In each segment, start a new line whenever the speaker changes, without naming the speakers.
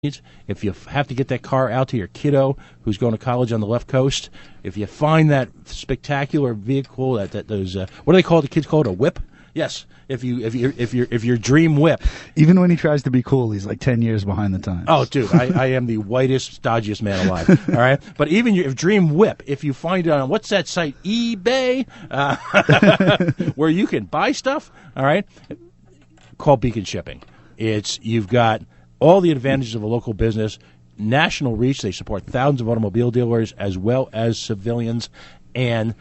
needs. If you have to get that car out to your kiddo who's going to college on the left coast, if you find that spectacular vehicle, those what do they call it? The kids call it a whip. Yes, if your dream whip.
Even when he tries to be cool, he's like 10 years behind the times.
Oh, dude, I am the whitest, stodgiest man alive. All right, but even your dream whip, if you find it on what's that site, eBay, where you can buy stuff. All right, call Beacon Shipping. You've got all the advantages of a local business, national reach. They support thousands of automobile dealers as well as civilians, and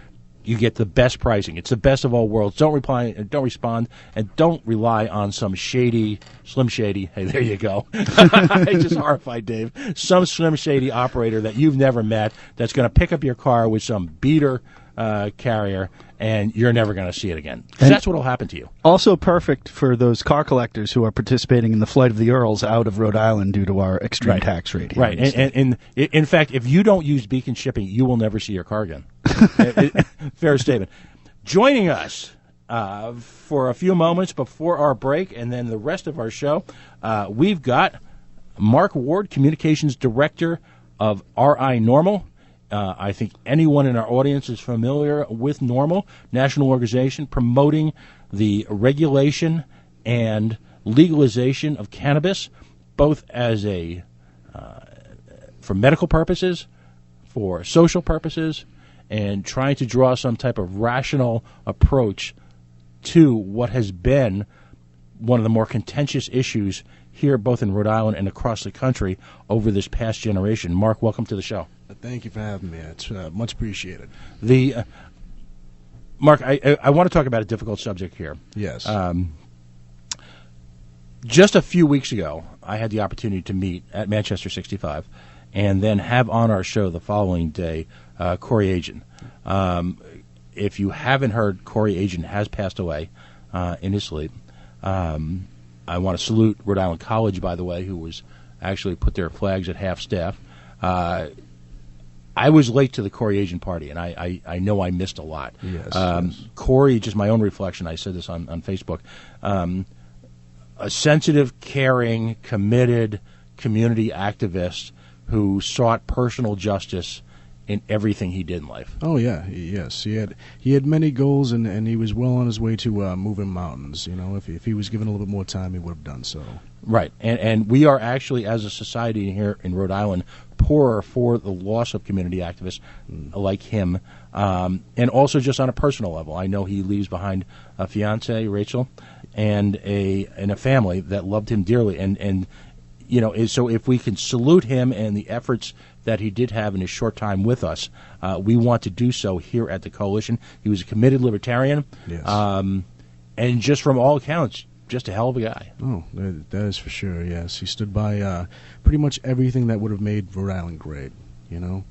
you get the best pricing. It's the best of all worlds. Don't respond, and don't rely on some Slim Shady. Hey, there you go. I just horrified Dave. Some Slim Shady operator that you've never met that's going to pick up your car with some beater carrier, and you're never going to see it again. That's what will happen to you.
Also perfect for those car collectors who are participating in the flight of the Earls out of Rhode Island due to our extreme tax rate.
Right. And in fact, if you don't use Beacon Shipping, you will never see your car again. Fair statement. Joining us for a few moments before our break and then the rest of our show, we've got Mark Ward, Communications Director of RI Normal. I think anyone in our audience is familiar with Normal, national organization promoting the regulation and legalization of cannabis, both as for medical purposes, for social purposes, and trying to draw some type of rational approach to what has been one of the more contentious issues here, both in Rhode Island and across the country over this past generation. Mark, welcome to the show.
Thank you for having me. It's much appreciated.
Mark, I want to talk about a difficult subject here.
Yes.
Just a few weeks ago, I had the opportunity to meet at Manchester 65 and then have on our show the following day Corey Agin. If you haven't heard, Corey Agin has passed away in his sleep. I want to salute Rhode Island College, by the way, who was actually put their flags at half staff. I was late to the Corey Agin party, and I know I missed a lot.
Yes,
Corey, just my own reflection, I said this on Facebook, a sensitive, caring, committed community activist who sought personal justice in everything he did in life.
Oh yeah, yes. He had many goals, and he was well on his way to moving mountains. You know, if he was given a little bit more time, he would have done so.
Right, and we are actually, as a society here in Rhode Island, poorer for the loss of community activists like him, and also just on a personal level. I know he leaves behind a fiance, Rachel, and a family that loved him dearly, and you know, so if we can salute him and the efforts that he did have in his short time with us, we want to do so here at the Coalition. He was a committed libertarian,
yes.
And just from all accounts, just a hell of a guy.
Oh, that is for sure, yes. He stood by pretty much everything that would have made Rhode Island great, you know.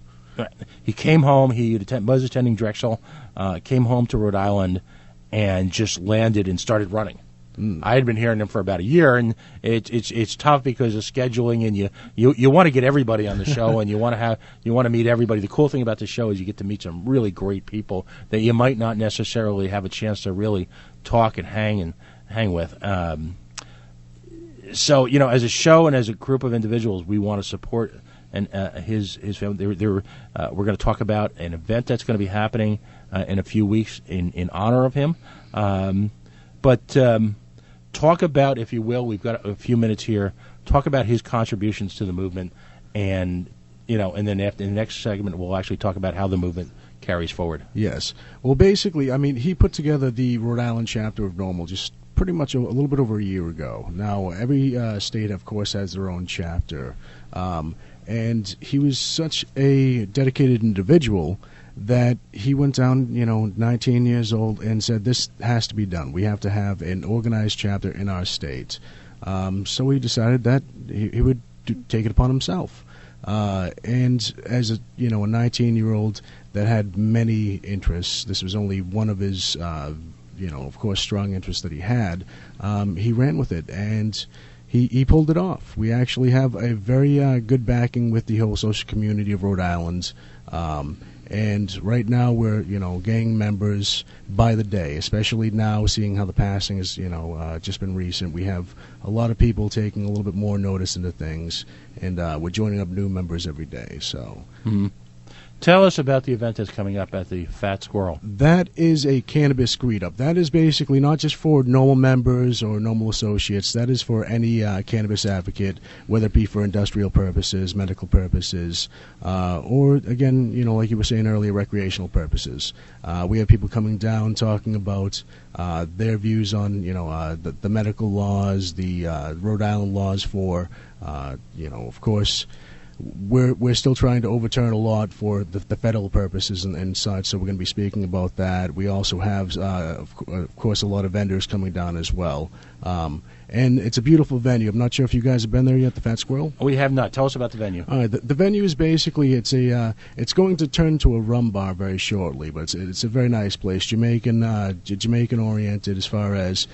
He came home, he was attending Drexel, came home to Rhode Island, and just landed and started running. I had been hearing him for about a year, and it's tough because of scheduling, and you want to get everybody on the show, and you want to meet everybody. The cool thing about the show is you get to meet some really great people that you might not necessarily have a chance to really talk and hang with. So, you know, as a show and as a group of individuals, we want to support his family. We're going to talk about an event that's going to be happening in a few weeks in honor of him. But talk about, if you will, we've got a few minutes here, talk about his contributions to the movement, and, you know, and then after the next segment, we'll actually talk about how the movement carries forward.
Yes. Well, basically, I mean, he put together the Rhode Island chapter of Normal just pretty much a little bit over a year ago. Now, every state, of course, has their own chapter. And he was such a dedicated individual that he went down, 19 years old, and said, this has to be done. We have to have an organized chapter in our state. So he decided that he would take it upon himself. And as a 19-year-old that had many interests, this was only one of his, of course, strong interests that he had. He ran with it, and he pulled it off. We actually have a very good backing with the whole social community of Rhode Island. And right now we're, gang members by the day, especially now seeing how the passing has, just been recent. We have a lot of people taking a little bit more notice into things, and we're joining up new members every day. So.
Mm-hmm. Tell us about the event that's coming up at the Fat Squirrel.
That is a cannabis greet-up. That is basically not just for normal members or normal associates. That is for any cannabis advocate, whether it be for industrial purposes, medical purposes, or, again, like you were saying earlier, recreational purposes. We have people coming down talking about their views on, the medical laws, the Rhode Island laws for, of course, we're still trying to overturn a lot for the federal purposes and such, so we're going to be speaking about that. We also have, of course, a lot of vendors coming down as well. And it's a beautiful venue. I'm not sure if you guys have been there yet, the Fat Squirrel.
We have not. Tell us about the venue.
All right, the venue is basically it's going to turn into a rum bar very shortly, but it's a very nice place, Jamaican oriented as far as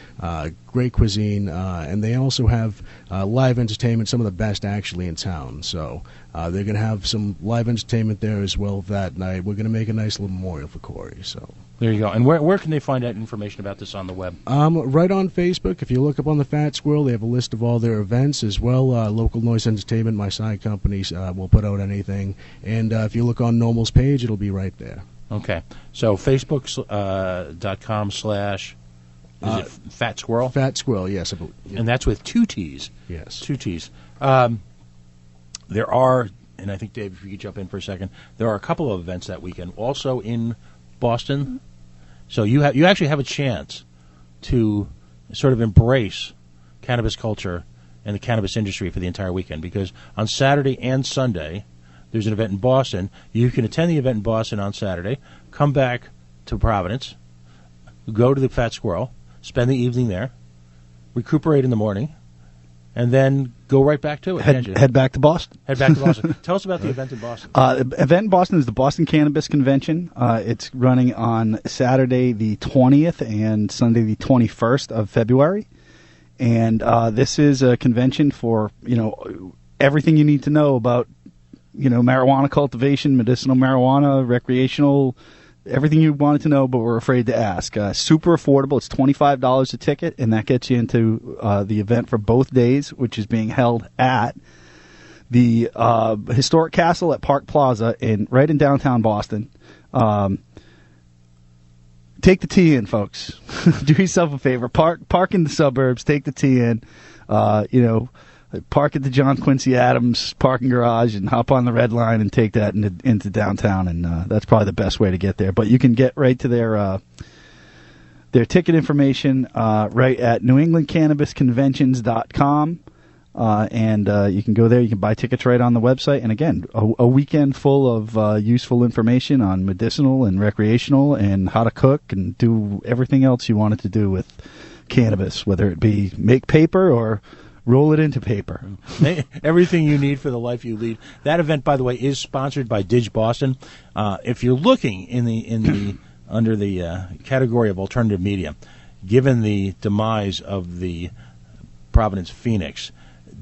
great cuisine, and they also have live entertainment, some of the best actually in town. So they're going to have some live entertainment there as well that night. We're going to make a nice little memorial for Corey. So. There
you go. And where can they find out information about this on the web?
Right on Facebook. If you look up on the Fat Squirrel, they have a list of all their events as well. Local Noise Entertainment, my side companies, will put out anything. And if you look on Normal's page, it'll be right there.
Okay. So Facebook.com/ is it Fat Squirrel?
Fat Squirrel, yes. I believe.
And that's with 2 T's.
Yes.
2 T's. There are, and I think, Dave, if you could jump in for a second, there are a couple of events that weekend also in Boston. So you actually have a chance to sort of embrace cannabis culture and the cannabis industry for the entire weekend, because on Saturday and Sunday there's an event in Boston. You can attend the event in Boston on Saturday, come back to Providence, go to the Fat Squirrel, spend the evening there, recuperate in the morning, and then go right back to it.
Head back to Boston.
Head back to Boston. Tell us about the event in Boston.
The event in Boston is the Boston Cannabis Convention. It's running on Saturday the 20th and Sunday the 21st of February. And this is a convention for, everything you need to know about, marijuana cultivation, medicinal marijuana, recreational, everything you wanted to know but were afraid to ask. Super affordable. It's $25 a ticket, and that gets you into the event for both days, which is being held at the historic castle at Park Plaza right in downtown Boston. Take the T in, folks. Do yourself a favor. Park in the suburbs. Take the T in. Park at the John Quincy Adams parking garage and hop on the Red Line and take that into downtown, and that's probably the best way to get there. But you can get right to their ticket information right at NewEnglandCannabisConventions.com, and you can go there. You can buy tickets right on the website. And again, a weekend full of useful information on medicinal and recreational and how to cook and do everything else you wanted to do with cannabis, whether it be make paper or roll it into paper.
Everything you need for the life you lead. That event, by the way, is sponsored by Dig Boston. If you're looking in the under the category of alternative media, given the demise of the Providence Phoenix,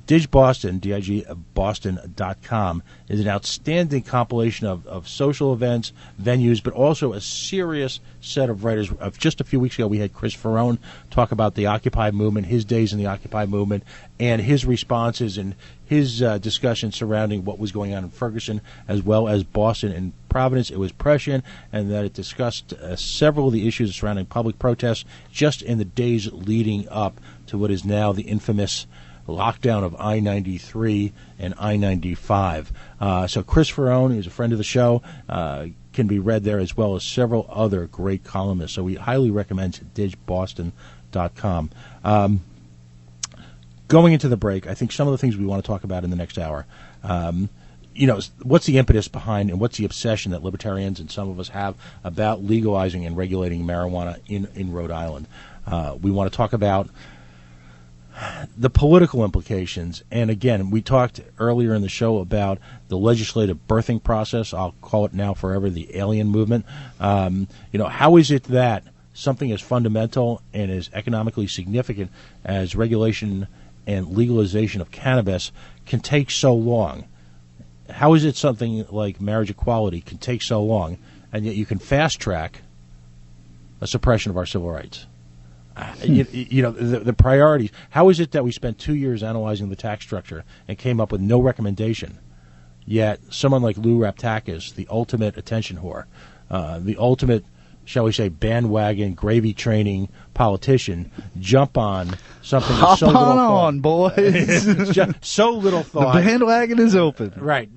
Dig Boston, D-I-G, Boston.com, is an outstanding compilation of social events, venues, but also a serious set of writers. Just a few weeks ago, we had Chris Ferrone talk about the Occupy movement, his days in the Occupy movement, and his responses and his discussion surrounding what was going on in Ferguson, as well as Boston and Providence. It was prescient, and that it discussed several of the issues surrounding public protests just in the days leading up to what is now the infamous lockdown of I-93 and I-95. So Chris Ferrone, who's a friend of the show, can be read there, as well as several other great columnists. So we highly recommend digboston.com. Going into the break, I think some of the things we want to talk about in the next hour, what's the impetus behind and what's the obsession that libertarians and some of us have about legalizing and regulating marijuana in Rhode Island. We want to talk about the political implications, and again, we talked earlier in the show about the legislative birthing process. I'll call it now forever the alien movement. How is it that something as fundamental and as economically significant as regulation and legalization of cannabis can take so long? how is it something like marriage equality can take so long, and yet you can fast track a suppression of our civil rights? The priorities. How is it that we spent 2 years analyzing the tax structure and came up with no recommendation, yet someone like Lou Raptakis, the ultimate attention whore, the ultimate, shall we say, bandwagon gravy training politician, jump on something that's so little
on, boys.
just so little thought.
The bandwagon is open.
Right.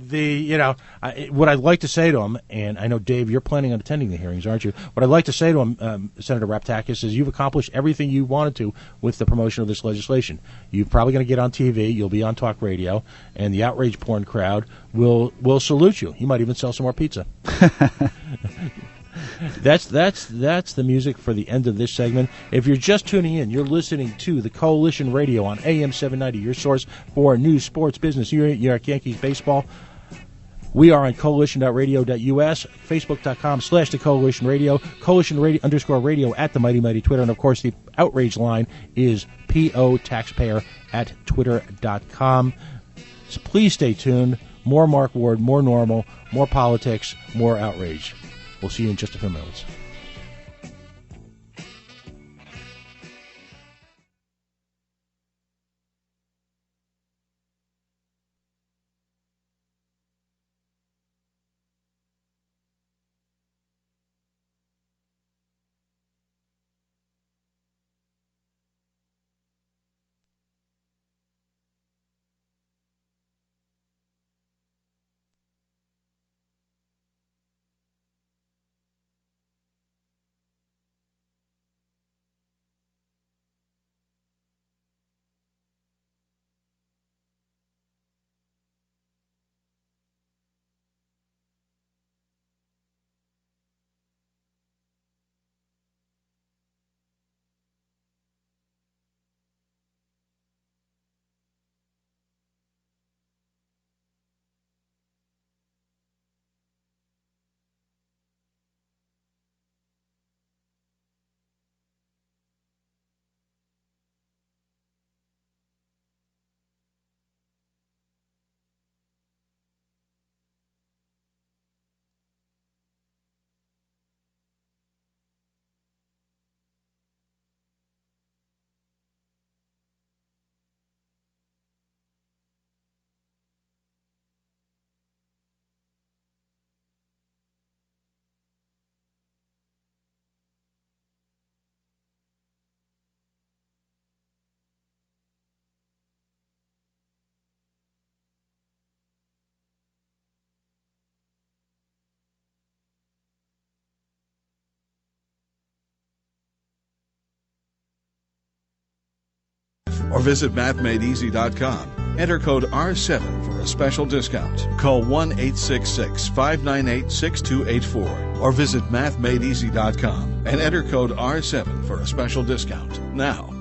What I'd like to say to him, and I know, Dave, you're planning on attending the hearings, aren't you? What I'd like to say to him, Senator Raptakis, is you've accomplished everything you wanted to with the promotion of this legislation. You're probably going to get on TV. You'll be on talk radio, and the outrage porn crowd will salute you. You might even sell some more pizza. That's the music for the end of this segment. If you're just tuning in, you're listening to the Coalition Radio on AM 790, your source for news, sports, business, New York Yankees baseball. We are on coalition.radio.us, facebook.com/the Coalition Radio, Coalition Radio _radio at the Mighty Mighty Twitter, and of course the outrage line is potaxpayer@twitter.com. So please stay tuned. More Mark Ward, more normal, more politics, more outrage. We'll see you in just a few minutes.
Or visit mathmadeeasy.com. Enter code R7 for a special discount. Call 1-866-598-6284 or visit mathmadeeasy.com and enter code R7 for a special discount now.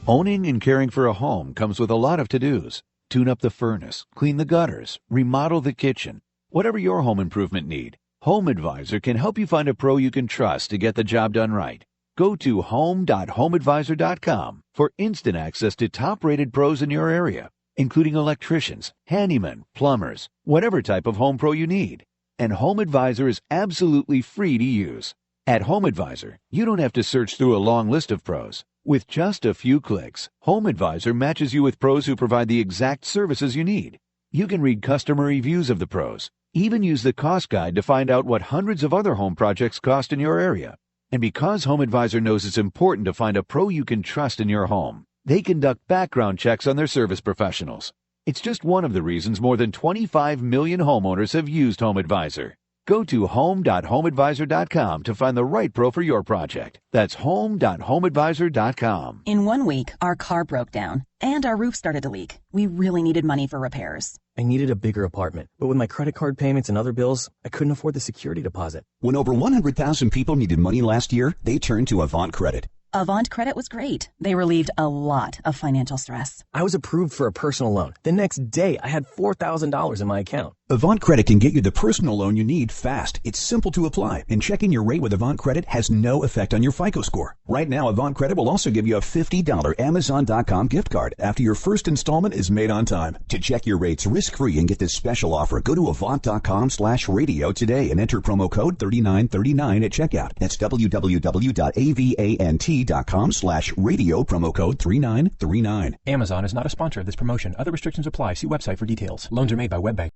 Owning and caring for a home comes with a lot of to-dos. Tune up the furnace, clean the gutters, remodel the kitchen. Whatever your home improvement need, Home Advisor can help you find a pro you can trust to get the job done right. Go to home.homeadvisor.com for instant access to top-rated pros in your area, including electricians, handymen, plumbers, whatever type of home pro you need. And Home Advisor is absolutely free to use. At Home Advisor, you don't have to search through a long list of pros. With just a few clicks, Home Advisor matches you with pros who provide the exact services you need. You can read customer reviews of the pros, even use the cost guide to find out what hundreds of other home projects cost in your area. And because Home Advisor knows it's important to find a pro you can trust in your home, they conduct background checks on their service professionals. It's just one of the reasons more than 25 million homeowners have used Home Advisor. Go to home.homeadvisor.com to find the right pro for your project. That's home.homeadvisor.com.
In 1 week, our car broke down and our roof started to leak. We really needed money for repairs.
I needed a bigger apartment, but with my credit card payments and other bills, I couldn't afford the security deposit.
When over 100,000 people needed money last year, they turned to Avant Credit.
Avant Credit was great. They relieved a lot of financial stress.
I was approved for a personal loan. The next day, I had $4,000 in my account.
Avant Credit can get you the personal loan you need fast. It's simple to apply, and checking your rate with Avant Credit has no effect on your FICO score. Right now, Avant Credit will also give you a $50 Amazon.com gift card after your first installment is made on time. To check your rates risk-free and get this special offer, go to Avant.com/radio today and enter promo code 3939 at checkout. That's www.avant.com/radio, promo code 3939.
Amazon is not a sponsor of this promotion. Other restrictions apply. See website for details. Loans are made by WebBank.